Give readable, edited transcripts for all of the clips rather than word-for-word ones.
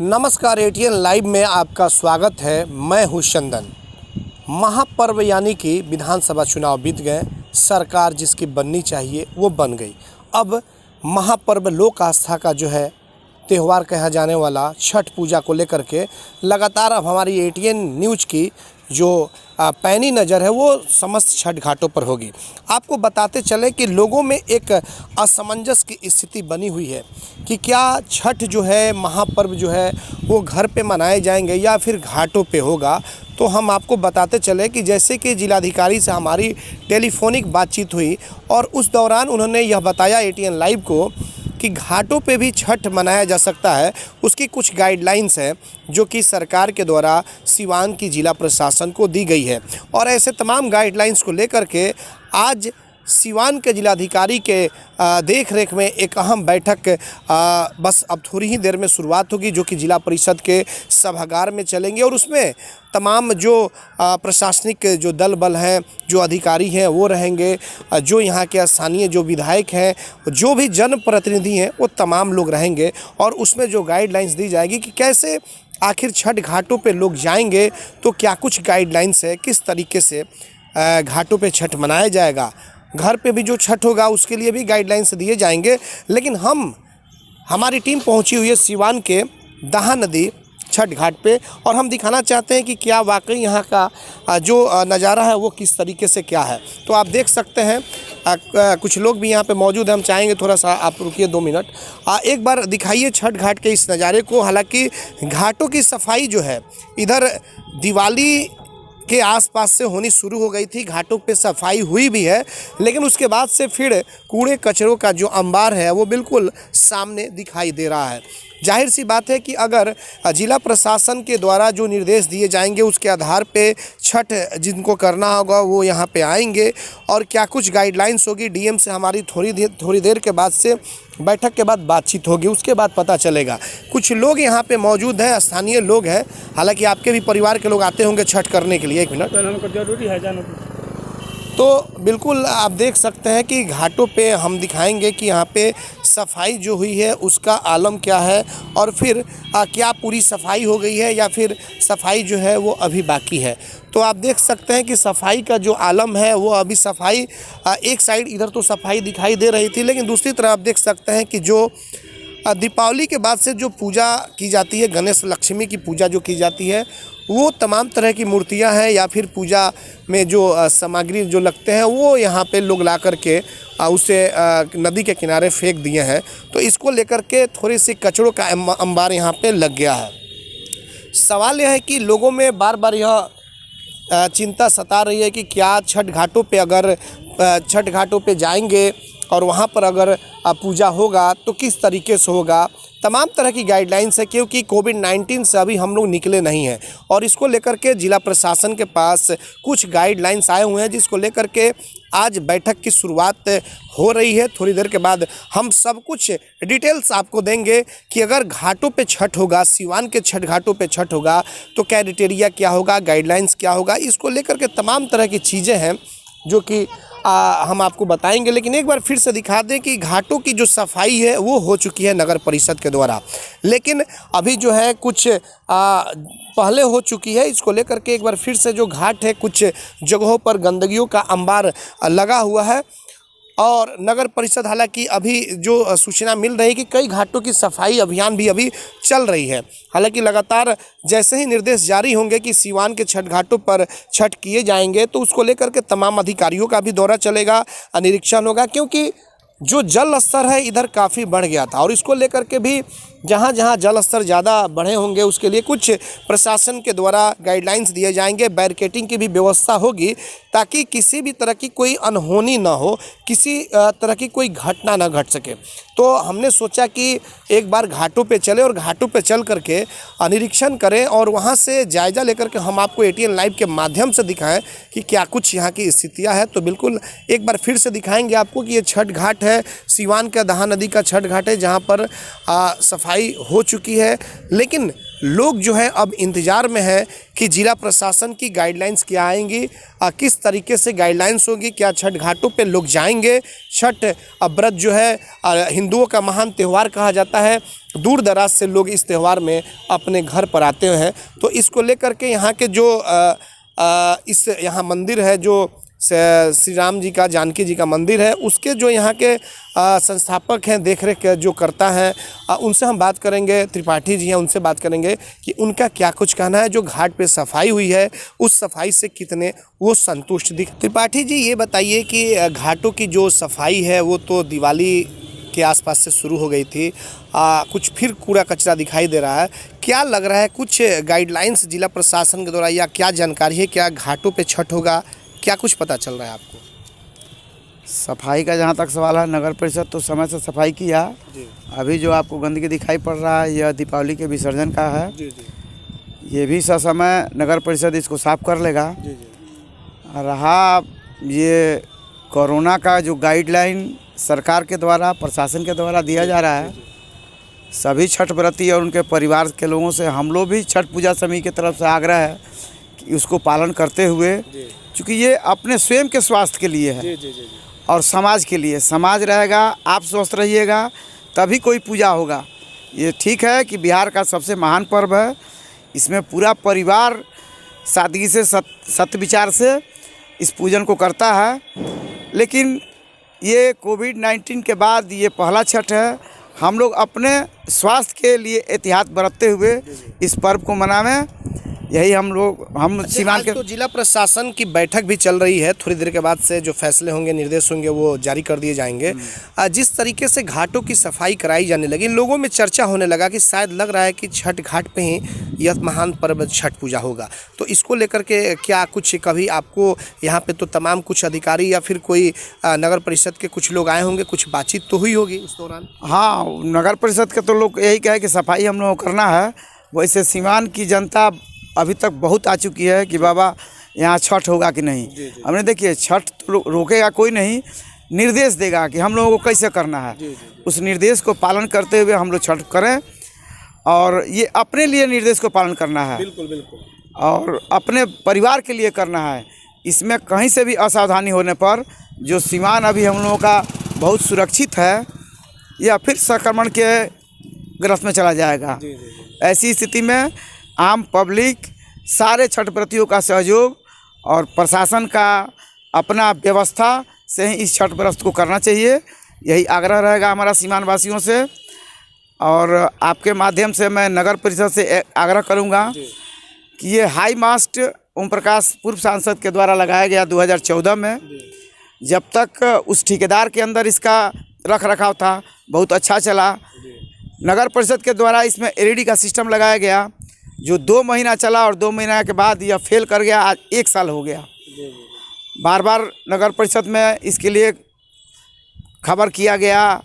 नमस्कार, ATN live में आपका स्वागत है। मैं हूं चंदन। महापर्व यानी कि विधानसभा चुनाव बीत गए, सरकार जिसकी बननी चाहिए वो बन गई। अब महापर्व लोक आस्था का जो है त्यौहार कहा जाने वाला छठ पूजा को लेकर के लगातार अब हमारी एटीएन न्यूज़ की जो पैनी नज़र है वो समस्त छठ घाटों पर होगी। आपको बताते चले कि लोगों में एक असमंजस की स्थिति बनी हुई है कि क्या छठ जो है, महापर्व जो है वो घर पे मनाए जाएंगे या फिर घाटों पे होगा। तो हम आपको बताते चले कि जैसे कि जिलाधिकारी से हमारी टेलीफोनिक बातचीत हुई और उस दौरान उन्होंने यह बताया एटीएन लाइव को कि घाटों पे भी छठ मनाया जा सकता है। उसकी कुछ गाइडलाइंस हैं जो कि सरकार के द्वारा सिवान की जिला प्रशासन को दी गई है और ऐसे तमाम गाइडलाइंस को लेकर के आज सिवान के जिलाधिकारी के देख रेख में एक अहम बैठक बस अब थोड़ी ही देर में शुरुआत होगी, जो कि जिला परिषद के सभागार में चलेंगे और उसमें तमाम जो प्रशासनिक जो दल बल हैं, जो अधिकारी हैं वो रहेंगे, जो यहाँ के स्थानीय जो विधायक हैं, जो भी जनप्रतिनिधि हैं वो तमाम लोग रहेंगे और उसमें जो गाइडलाइंस दी जाएगी कि कैसे आखिर छठ घाटों पे लोग जाएंगे, तो क्या कुछ गाइडलाइंस है, किस तरीके से घाटों पे छठ मनाया जाएगा। घर पे भी जो छठ होगा उसके लिए भी गाइडलाइंस दिए जाएंगे। लेकिन हमारी टीम पहुंची हुई है सिवान के दाहा नदी छठ घाट पे और हम दिखाना चाहते हैं कि क्या वाकई यहाँ का जो नज़ारा है वो किस तरीके से क्या है। तो आप देख सकते हैं कुछ लोग भी यहाँ पे मौजूद हैं। हम चाहेंगे थोड़ा सा आप रुकिए 2 मिनट, एक बार दिखाइए छठ घाट के इस नज़ारे को। हालांकि घाटों की सफाई जो है इधर दिवाली के आसपास से होनी शुरू हो गई थी, घाटों पे सफाई हुई भी है, लेकिन उसके बाद से फिर कूड़े कचरों का जो अंबार है वो बिल्कुल सामने दिखाई दे रहा है। जाहिर सी बात है कि अगर जिला प्रशासन के द्वारा जो निर्देश दिए जाएंगे उसके आधार पे छठ जिनको करना होगा वो यहाँ पे आएंगे और क्या कुछ गाइडलाइंस होगी। डीएम से हमारी थोड़ी देर के बाद से बैठक के बाद बातचीत होगी, उसके बाद पता चलेगा। कुछ लोग यहाँ पे मौजूद हैं, स्थानीय लोग हैं, हालांकि आपके भी परिवार के लोग आते होंगे छठ करने के लिए। 1 मिनट, जरूरी है जाना। तो बिल्कुल आप देख सकते हैं कि घाटों पे हम दिखाएंगे कि यहाँ पे सफाई जो हुई है उसका आलम क्या है और फिर क्या पूरी सफाई हो गई है या फिर सफाई जो है वो अभी बाकी है। तो आप देख सकते हैं कि सफाई का जो आलम है वो अभी सफाई एक साइड इधर तो सफाई दिखाई दे रही थी, लेकिन दूसरी तरफ आप देख सकते हैं कि जो दीपावली के बाद से जो पूजा की जाती है, गणेश लक्ष्मी की पूजा जो की जाती है, वो तमाम तरह की मूर्तियां हैं या फिर पूजा में जो सामग्री जो लगते हैं वो यहाँ पे लोग ला कर के उसे नदी के किनारे फेंक दिए हैं। तो इसको लेकर के थोड़ी सी कचरों का अंबार यहाँ पे लग गया है। सवाल यह है कि लोगों में बार बार यह चिंता सता रही है कि क्या छठ घाटों पे अगर छठ घाटों पे जाएंगे और वहाँ पर अगर पूजा होगा तो किस तरीके से होगा। तमाम तरह की गाइडलाइंस है क्योंकि कोविड-19 से अभी हम लोग निकले नहीं हैं और इसको लेकर के जिला प्रशासन के पास कुछ गाइडलाइंस आए हुए हैं, जिसको लेकर के आज बैठक की शुरुआत हो रही है। थोड़ी देर के बाद हम सब कुछ डिटेल्स आपको देंगे कि अगर घाटों पे छठ होगा, सिवान के छठ घाटों पे छठ होगा तो क्राइटेरिया क्या होगा, गाइडलाइंस क्या होगा। इसको लेकर के तमाम तरह की चीज़ें हैं जो कि हम आपको बताएंगे। लेकिन एक बार फिर से दिखा दें कि घाटों की जो सफाई है वो हो चुकी है नगर परिषद के द्वारा, लेकिन अभी जो है कुछ पहले हो चुकी है। इसको लेकर के एक बार फिर से जो घाट है कुछ जगहों पर गंदगियों का अंबार लगा हुआ है और नगर परिषद, हालांकि अभी जो सूचना मिल रही है कि कई घाटों की सफाई अभियान भी अभी चल रही है। हालांकि लगातार जैसे ही निर्देश जारी होंगे कि सिवान के छठ घाटों पर छठ किए जाएंगे तो उसको लेकर के तमाम अधिकारियों का भी दौरा चलेगा, निरीक्षण होगा, क्योंकि जो जल स्तर है इधर काफ़ी बढ़ गया था और इसको लेकर के भी जहाँ जहाँ जल स्तर ज़्यादा बढ़े होंगे उसके लिए कुछ प्रशासन के द्वारा गाइडलाइंस दिए जाएंगे, बैरिकेटिंग की भी व्यवस्था होगी ताकि किसी भी तरह की कोई अनहोनी ना हो, किसी तरह की कोई घटना ना घट सके। तो हमने सोचा कि एक बार घाटों पे चले और घाटों पे चल करके निरीक्षण करें और वहाँ से जायज़ा लेकर के हम आपको एटीएन लाइव के माध्यम से दिखाएं कि क्या कुछ यहाँ की स्थितियाँ हैं। तो बिल्कुल एक बार फिर से दिखाएंगे आपको कि ये छठ घाट है, सिवान का दाहा नदी का छठ घाट है, जहाँ पर सफाई हो चुकी है। लेकिन लोग जो है अब इंतज़ार में है कि जिला प्रशासन की गाइडलाइंस क्या आएंगी, किस तरीके से गाइडलाइंस होगी, क्या छठ घाटों पे लोग जाएंगे। छठ व्रत जो है हिंदुओं का महान त्यौहार कहा जाता है दूर दराज से लोग इस त्यौहार में अपने घर पर आते हैं। तो इसको लेकर के यहाँ के जो इस यहाँ मंदिर है, जो श्री राम जी का, जानकी जी का मंदिर है, उसके जो यहाँ के संस्थापक हैं, देख रेख जो करता है, उनसे हम बात करेंगे। त्रिपाठी जी हैं, उनसे बात करेंगे कि उनका क्या कुछ कहना है। जो घाट पे सफाई हुई है, उस सफाई से कितने वो संतुष्ट दिख। त्रिपाठी जी, ये बताइए कि घाटों की जो सफाई है वो तो दिवाली के आसपास से शुरू हो गई थी, कुछ फिर कूड़ा कचरा दिखाई दे रहा है। क्या लग रहा है, कुछ गाइडलाइंस जिला प्रशासन के द्वारा या क्या जानकारी है, क्या घाटों पे छठ होगा, क्या कुछ पता चल रहा है आपको? सफाई का जहाँ तक सवाल है, नगर परिषद तो समय से सफाई किया। अभी जो आपको गंदगी दिखाई पड़ रहा है, यह दीपावली के विसर्जन का है। ये भी ससमय नगर परिषद इसको साफ कर लेगा। रहा ये कोरोना का जो गाइडलाइन सरकार के द्वारा, प्रशासन के द्वारा दिया जा रहा है, सभी छठ व्रती और उनके परिवार के लोगों से हम लोग भी छठ पूजा समिति की तरफ से आग्रह है कि उसको पालन करते हुए, क्योंकि ये अपने स्वयं के स्वास्थ्य के लिए है और समाज के लिए। समाज रहेगा, आप स्वस्थ रहिएगा, तभी कोई पूजा होगा। ये ठीक है कि बिहार का सबसे महान पर्व है, इसमें पूरा परिवार सादगी से, सत्य विचार से इस पूजन को करता है। लेकिन ये कोविड-19 के बाद ये पहला छठ है। हम लोग अपने स्वास्थ्य के लिए एहतियात बरतते हुए इस पर्व को मनावें, यही हम सीमांत के। तो जिला प्रशासन की बैठक भी चल रही है, थोड़ी देर के बाद से जो फैसले होंगे, निर्देश होंगे, वो जारी कर दिए जाएंगे। जिस तरीके से घाटों की सफाई कराई जाने लगी, लोगों में चर्चा होने लगा कि शायद लग रहा है कि छठ घाट पे ही यह महान पर्व छठ पूजा होगा। तो इसको लेकर के क्या कुछ कभी आपको यहाँ पे तो तमाम कुछ अधिकारी या फिर कोई नगर परिषद के कुछ लोग आए होंगे, कुछ बातचीत तो हुई होगी इस दौरान? हाँ, नगर परिषद के तो लोग यही कहे कि सफाई हम लोगों को करना है। वैसे सीमांत की जनता अभी तक बहुत आ चुकी है कि बाबा यहाँ छठ होगा कि नहीं। हमने देखिए, छठ तो रोकेगा कोई नहीं, निर्देश देगा कि हम लोगों को कैसे करना है। उस निर्देश को पालन करते हुए हम लोग छठ करें, और ये अपने लिए निर्देश को पालन करना है। बिल्कुल। और अपने परिवार के लिए करना है। इसमें कहीं से भी असावधानी होने पर जो सीमान अभी हम लोगों का बहुत सुरक्षित है, या फिर संक्रमण के ग्रस्त में चला जाएगा। ऐसी स्थिति में आम पब्लिक, सारे छठ व्रतियों का सहयोग और प्रशासन का अपना व्यवस्था से ही इस छठ व्रत को करना चाहिए। यही आग्रह रहेगा हमारा सीमांत वासियों से। और आपके माध्यम से मैं नगर परिषद से आग्रह करूंगा कि ये हाई मास्ट ओम प्रकाश पूर्व सांसद के द्वारा लगाया गया 2014 में, जब तक उस ठेकेदार के अंदर इसका रख रखाव था, बहुत अच्छा चला। नगर परिषद के द्वारा इसमें LED का सिस्टम लगाया गया, जो 2 महीना चला और 2 महीना के बाद यह फेल कर गया। आज 1 साल हो गया। बार बार नगर परिषद में इसके लिए खबर किया गया,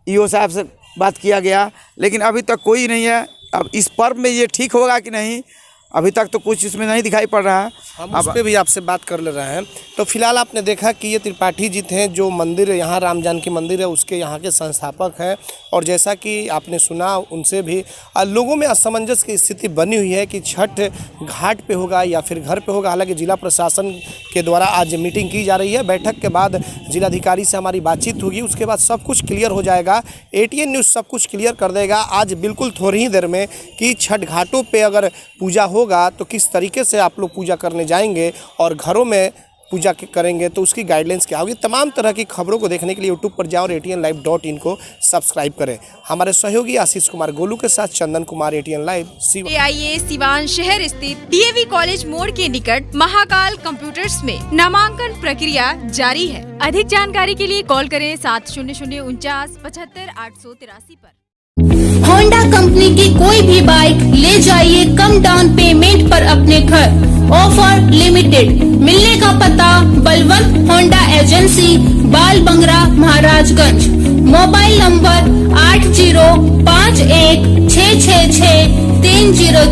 EO साहब से बात किया गया, लेकिन अभी तक कोई नहीं है। अब इस पर्व में ये ठीक होगा कि नहीं, अभी तक तो कुछ इसमें नहीं दिखाई पड़ रहा है। हम उस पे भी आपसे बात कर ले रहे हैं। तो फिलहाल आपने देखा कि ये त्रिपाठी जी थे, जो मंदिर यहाँ राम जानकी मंदिर है उसके यहाँ के संस्थापक हैं। और जैसा कि आपने सुना उनसे भी, लोगों में असमंजस की स्थिति बनी हुई है कि छठ घाट पे होगा या फिर घर पे होगा। हालांकि जिला प्रशासन के द्वारा आज मीटिंग की जा रही है। बैठक के बाद जिलाधिकारी से हमारी बातचीत होगी, उसके बाद सब कुछ क्लियर हो जाएगा। ATN न्यूज़ सब कुछ क्लियर कर देगा आज बिल्कुल थोड़ी ही देर में कि छठ घाटों पर अगर पूजा होगा तो किस तरीके से आप लोग पूजा करने जाएंगे और घरों में पूजा करेंगे तो उसकी गाइडलाइंस क्या होगी। तमाम तरह की खबरों को देखने के लिए यूट्यूब पर जाओ और ATNlive.in को सब्सक्राइब करें। हमारे सहयोगी आशीष कुमार गोलू के साथ चंदन कुमार, ATN लाइव। आइए सिवान शहर स्थित DAV कॉलेज मोड़ के निकट महाकाल कंप्यूटर्स में नामांकन प्रक्रिया जारी है। अधिक जानकारी के लिए कॉल करें 70049 75 883 पर। होंडा कंपनी की कोई भी बाइक ले जाइए कम डाउन पेमेंट पर अपने घर। Offer limited. मिलने का पता बलवंत होंडा एजेंसी, बाल बंगरा, महाराजगंज। Mobile number 8051666300।